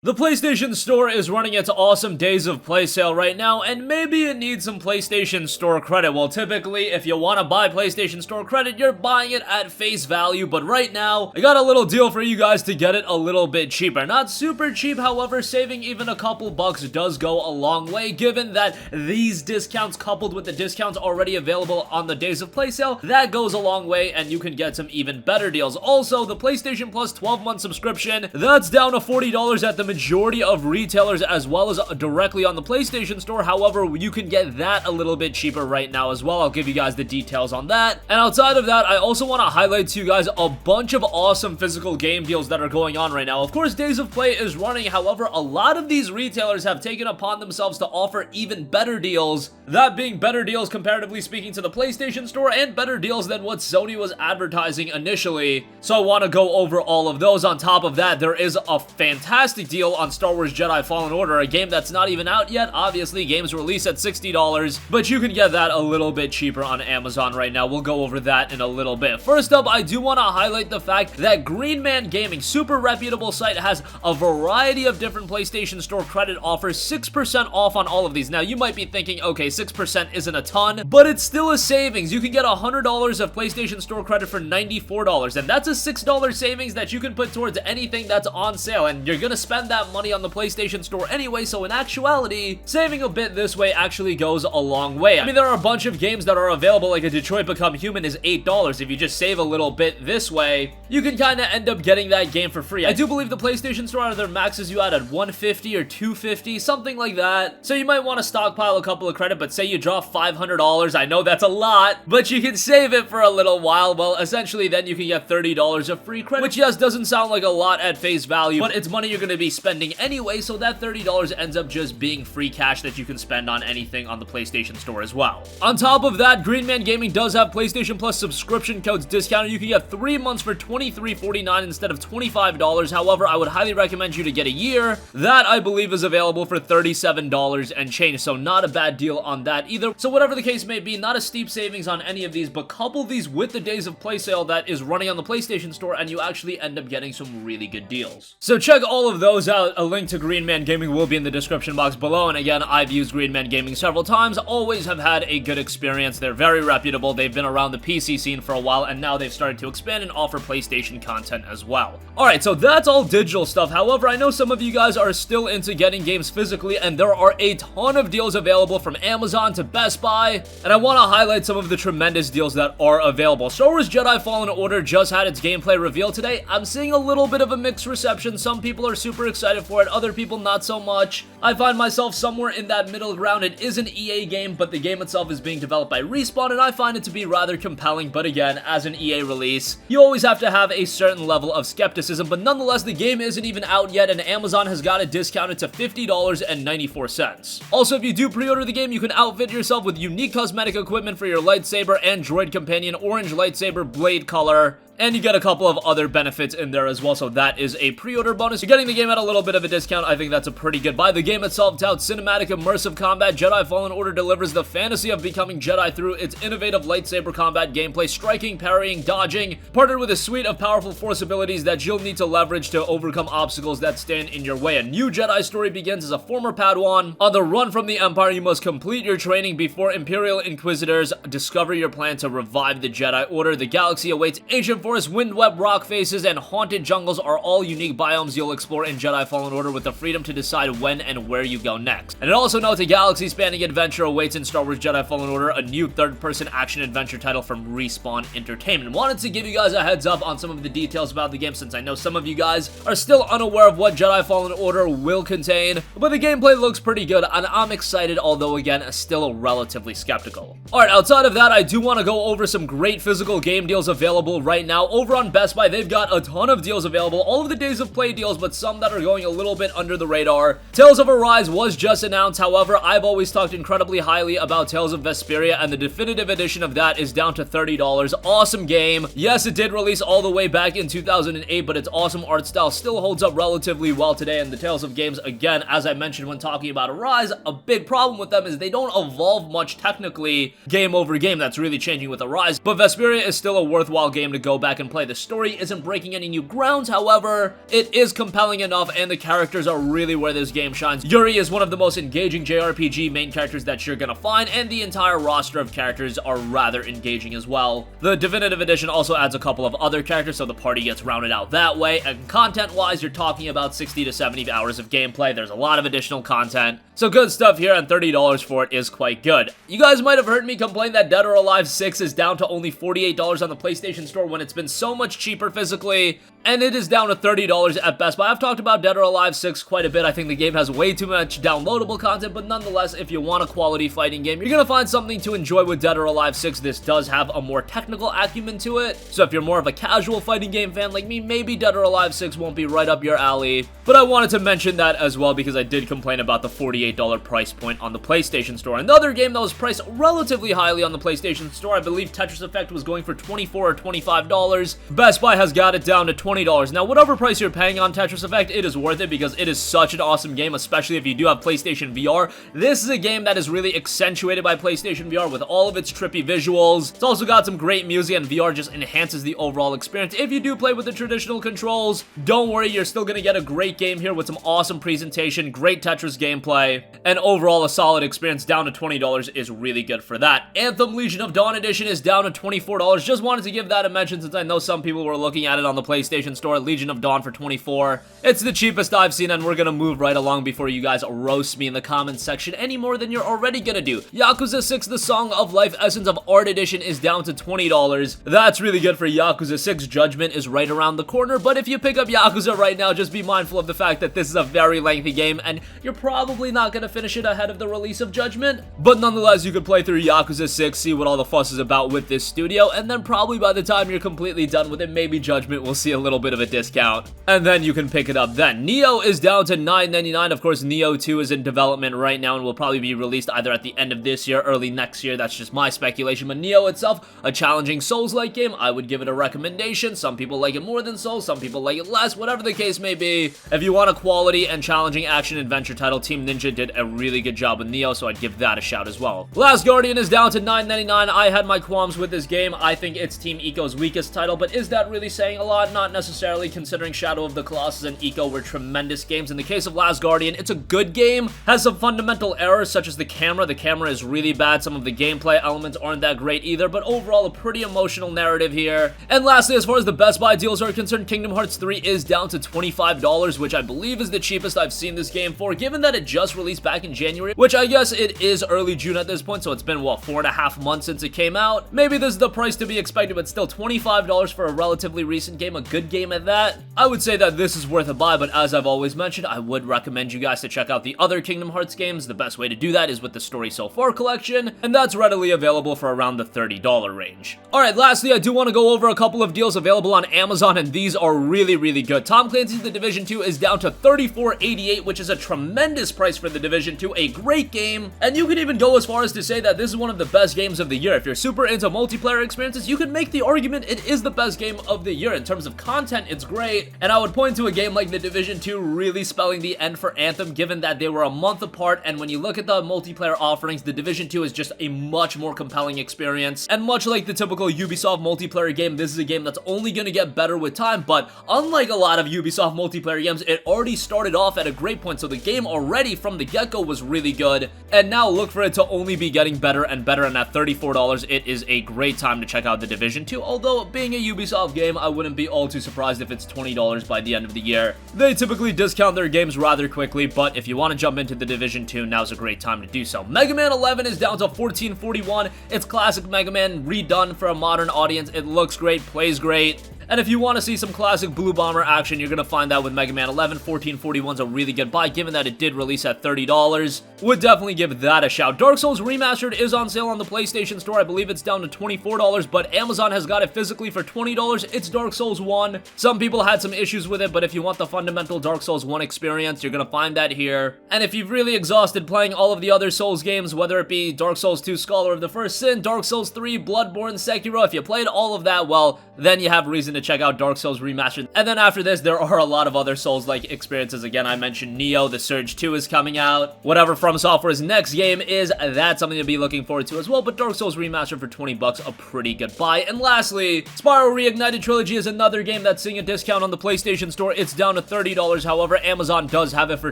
The PlayStation Store is running its awesome Days of Play sale right now, and maybe it needs some PlayStation Store credit. Well, typically, if you want to buy PlayStation Store credit, you're buying it at face value, but right now, I got a little deal for you guys to get it a little bit cheaper. Not super cheap, however, saving even a couple bucks does go a long way, given that these discounts coupled with the discounts already available on the Days of Play sale, that goes a long way, and you can get some even better deals. Also, the PlayStation Plus 12-month subscription, that's down to $40 at the majority of retailers as well as directly on the PlayStation Store. However, you can get that a little bit cheaper right now as well. I'll give you guys the details on that. And outside of that, I also want to highlight to you guys a bunch of awesome physical game deals that are going on right now. Of course, Days of Play is running. However, a lot of these retailers have taken upon themselves to offer even better deals. That being better deals comparatively speaking to the PlayStation Store and better deals than what Sony was advertising initially. So I want to go over all of those. On top of that, there is a fantastic deal on Star Wars Jedi Fallen Order, a game that's not even out yet. Obviously, games release at $60, but you can get that a little bit cheaper on Amazon right now. We'll go over that in a little bit. First up, I do want to highlight the fact that Green Man Gaming, super reputable site, has a variety of different PlayStation Store credit offers, 6% off on all of these. Now, you might be thinking, okay, 6% isn't a ton, but it's still a savings. You can get $100 of PlayStation Store credit for $94, and that's a $6 savings that you can put towards anything that's on sale, and you're gonna spend that money on the PlayStation Store anyway, so in actuality, saving a bit this way actually goes a long way. I mean, there are a bunch of games that are available, like a Detroit Become Human is $8. If you just save a little bit this way, you can kind of end up getting that game for free. I do believe the PlayStation Store either maxes you out at $150 or $250, something like that. So you might want to stockpile a couple of credit, but say you drop $500. I know that's a lot, but you can save it for a little while. Well, essentially, then you can get $30 of free credit, which, yes, doesn't sound like a lot at face value, but it's money you're going to be spending anyway, so that $30 ends up just being free cash that you can spend on anything on the PlayStation Store as well. On top of that, Green Man Gaming does have PlayStation Plus subscription codes discounted. You can get 3 months for $23.49 instead of $25. However, I would highly recommend you to get a year. That, I believe, is available for $37 and change, so not a bad deal on that either. So whatever the case may be, not a steep savings on any of these, but couple these with the Days of Play sale that is running on the PlayStation Store, and you actually end up getting some really good deals. So check all of those out. A link to Green Man Gaming will be in the description box below, and again, I've used Green Man Gaming several times, always have had a good experience. They're very reputable, they've been around the PC scene for a while, and now they've started to expand and offer PlayStation content as well. Alright, so that's all digital stuff. However, I know some of you guys are still into getting games physically, and there are a ton of deals available from Amazon to Best Buy, and I want to highlight some of the tremendous deals that are available. Star Wars Jedi Fallen Order just had its gameplay reveal today. I'm seeing a little bit of a mixed reception. Some people are super excited for it, other people not so much. I find myself somewhere in that middle ground. It is an EA game, but the game itself is being developed by Respawn, and I find it to be rather compelling, but again, as an EA release, you always have to have a certain level of skepticism, but nonetheless, the game isn't even out yet, and Amazon has got it discounted to $50.94. Also, if you do pre-order the game, you can outfit yourself with unique cosmetic equipment for your lightsaber and droid companion, orange lightsaber blade color, and you get a couple of other benefits in there as well, so that is a pre-order bonus. You're getting the game at a little bit of a discount. I think that's a pretty good buy. The game itself touts cinematic immersive combat. Jedi Fallen Order delivers the fantasy of becoming Jedi through its innovative lightsaber combat gameplay, striking, parrying, dodging, partnered with a suite of powerful force abilities that you'll need to leverage to overcome obstacles that stand in your way. A new Jedi story begins as a former Padawan. On the run from the Empire, you must complete your training before Imperial Inquisitors discover your plan to revive the Jedi Order. The galaxy awaits. Ancient forests, wind-swept rock faces, and haunted jungles are all unique biomes you'll explore in Jedi Fallen Order with the freedom to decide when and where you go next. And it also notes a galaxy-spanning adventure awaits in Star Wars Jedi Fallen Order, a new third-person action-adventure title from Respawn Entertainment. Wanted to give you guys a heads up on some of the details about the game since I know some of you guys are still unaware of what Jedi Fallen Order will contain, but the gameplay looks pretty good, and I'm excited, although again, still relatively skeptical. Alright, outside of that, I do want to go over some great physical game deals available right now. Over on Best Buy, they've got a ton of deals available, all of the Days of Play deals, but some that are going a little bit under the radar. Tales of Arise was just announced. However, I've always talked incredibly highly about Tales of Vesperia, and the definitive edition of that is down to $30. Awesome game. Yes, it did release all the way back in 2008, but its awesome art style still holds up relatively well today, and the Tales of games, again, as I mentioned when talking about Arise, a big problem with them is they don't evolve much technically game over game. That's really changing with Arise, but Vesperia is still a worthwhile game to go back and play. The story isn't breaking any new grounds, however, it is compelling enough and the characters are really where this game shines. Yuri is one of the most engaging JRPG main characters that you're gonna find, and the entire roster of characters are rather engaging as well. The Definitive Edition also adds a couple of other characters, so the party gets rounded out that way, and content-wise, you're talking about 60 to 70 hours of gameplay. There's a lot of additional content, so good stuff here, and $30 for it is quite good. You guys might have heard me complain that Dead or Alive 6 is down to only $48 on the PlayStation Store when it's been so much cheaper physically, and it is down to $30 at Best Buy. I've talked about Dead or Alive 6 quite a bit. I think the game has way too much downloadable content, but nonetheless, if you want a quality fighting game, you're gonna find something to enjoy with Dead or Alive 6. This does have a more technical acumen to it, so if you're more of a casual fighting game fan like me, maybe Dead or Alive 6 won't be right up your alley, but I wanted to mention that as well because I did complain about the $48 price point on the PlayStation Store. Another game that was priced relatively highly on the PlayStation Store, I believe Tetris Effect was going for $24 or $25. Best Buy has got it down to $20. Now, whatever price you're paying on Tetris Effect, it is worth it because it is such an awesome game, especially if you do have PlayStation VR. This is a game that is really accentuated by PlayStation VR with all of its trippy visuals. It's also got some great music, and VR just enhances the overall experience. If you do play with the traditional controls, don't worry, you're still gonna get a great game here with some awesome presentation, great Tetris gameplay, and overall a solid experience. Down to $20 is really good for that. Anthem Legion of Dawn Edition is down to $24. Just wanted to give that a mention since I know some people were looking at it on the PlayStation Store. Legion of Dawn for $24. It's the cheapest I've seen, and we're gonna move right along before you guys roast me in the comments section any more than you're already gonna do. Yakuza 6 The Song of Life Essence of Art Edition is down to $20. That's really good for Yakuza 6. Judgment is right around the corner, but if you pick up Yakuza right now, just be mindful of the fact that this is a very lengthy game, and you're probably not gonna finish it ahead of the release of Judgment, but nonetheless, you could play through Yakuza 6, see what all the fuss is about with this studio, and then probably by the time you're completely done with it, maybe Judgment will see a little bit of a discount, and then you can pick it up then. Nioh is down to $9.99. Of course, Nioh 2 is in development right now and will probably be released either at the end of this year, early next year. That's just my speculation, but Nioh itself, a challenging Souls-like game. I would give it a recommendation. Some people like it more than Souls, some people like it less, whatever the case may be. If you want a quality and challenging action-adventure title, Team Ninja did a really good job with Nioh, so I'd give that a shout as well. Last Guardian is down to $9.99. I had my qualms with this game. I think it's Team Ico's weakest title, but is that really saying a lot? Not necessarily, considering Shadow of the Colossus and Ico were tremendous games. In the case of Last Guardian, it's a good game, has some fundamental errors such as the camera. The camera is really bad. Some of the gameplay elements aren't that great either, but overall a pretty emotional narrative here. And lastly, as far as the Best Buy deals are concerned, Kingdom Hearts 3 is down to $25, which I believe is the cheapest I've seen this game for, given that it just released back in January, which I guess it is early June at this point, so it's been, what, 4.5 months since it came out? Maybe this is the price to be expected, but still $25 for a relatively recent game, a good game at that. I would say that this is worth a buy, but as I've always mentioned, I would recommend you guys to check out the other Kingdom Hearts games. The best way to do that is with the Story So Far collection, and that's readily available for around the $30 range. Alright, lastly, I do want to go over a couple of deals available on Amazon, and these are really, really good. Tom Clancy's The Division 2 is down to $34.88, which is a tremendous price for The Division 2, a great game, and you can even go as far as to say that this is one of the best games of the year. If you're super into multiplayer experiences, you can make the argument it is the best game of the year. In terms of content, it's great, and I would point to a game like The Division 2 really spelling the end for Anthem, given that they were a month apart, and when you look at the multiplayer offerings, The Division 2 is just a much more compelling experience, and much like the typical Ubisoft multiplayer game, this is a game that's only going to get better with time, but unlike a lot of Ubisoft multiplayer games, it already started off at a great point, so the game already from the get-go was really good, and now look for it to only be getting better and better, and at $34, it is a great time to check out The Division 2, although being a Ubisoft game, I wouldn't be all too surprised if it's $20 by the end of the year. They typically discount their games rather quickly, but if you want to jump into The Division 2, now's a great time to do so. Mega Man 11 is down to $14.41. It's classic Mega Man redone for a modern audience. It looks great, plays great. And if you want to see some classic Blue Bomber action, you're going to find that with Mega Man 11. $14.41 is a really good buy, given that it did release at $30. Would definitely give that a shout. Dark Souls Remastered is on sale on the PlayStation Store. I believe it's down to $24, but Amazon has got it physically for $20. It's Dark Souls 1. Some people had some issues with it, but if you want the fundamental Dark Souls 1 experience, you're going to find that here. And if you've really exhausted playing all of the other Souls games, whether it be Dark Souls 2 Scholar of the First Sin, Dark Souls 3, Bloodborne, Sekiro, if you played all of that, well, then you have reason reason to check out Dark Souls Remastered. And then after this, there are a lot of other Souls-like experiences. Again, I mentioned Neo, The Surge 2 is coming out. Whatever From Software's next game is, that's something to be looking forward to as well. But Dark Souls Remastered for 20 bucks, a pretty good buy. And lastly, Spyro Reignited Trilogy is another game that's seeing a discount on the PlayStation Store. It's down to $30. However, Amazon does have it for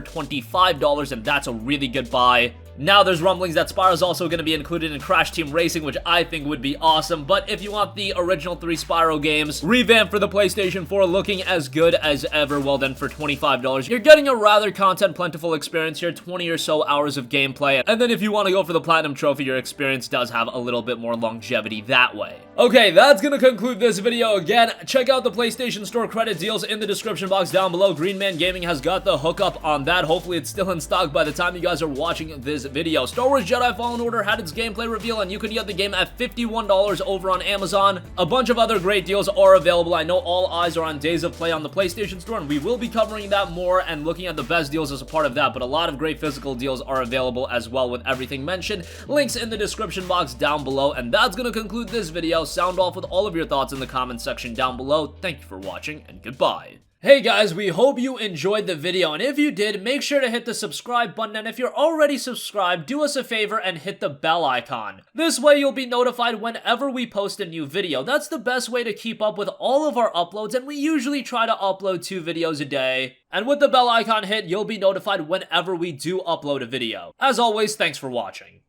$25, and that's a really good buy. Now there's rumblings that Spyro is also going to be included in Crash Team Racing, which I think would be awesome. But if you want the original 3 Spyro games revamped for the PlayStation 4 looking as good as ever, well then for $25, you're getting a rather content plentiful experience here, 20 or so hours of gameplay. And then if you want to go for the Platinum Trophy, your experience does have a little bit more longevity that way. Okay, that's going to conclude this video. Again, check out the PlayStation Store credit deals in the description box down below. Green Man Gaming has got the hookup on that. Hopefully it's still in stock by the time you guys are watching this video. Star Wars Jedi Fallen Order had its gameplay reveal, and you can get the game at $51 over on Amazon. A bunch of other great deals are available. I know all eyes are on Days of Play on the PlayStation Store, and we will be covering that more and looking at the best deals as a part of that, but a lot of great physical deals are available as well with everything mentioned. Links in the description box down below, and that's going to conclude this video. Sound off with all of your thoughts in the comments section down below. Thank you for watching, and goodbye. Hey guys, we hope you enjoyed the video, and if you did, make sure to hit the subscribe button, and if you're already subscribed, do us a favor and hit the bell icon. This way you'll be notified whenever we post a new video. That's the best way to keep up with all of our uploads, and we usually try to upload 2 videos a day. And with the bell icon hit, you'll be notified whenever we do upload a video. As always, thanks for watching.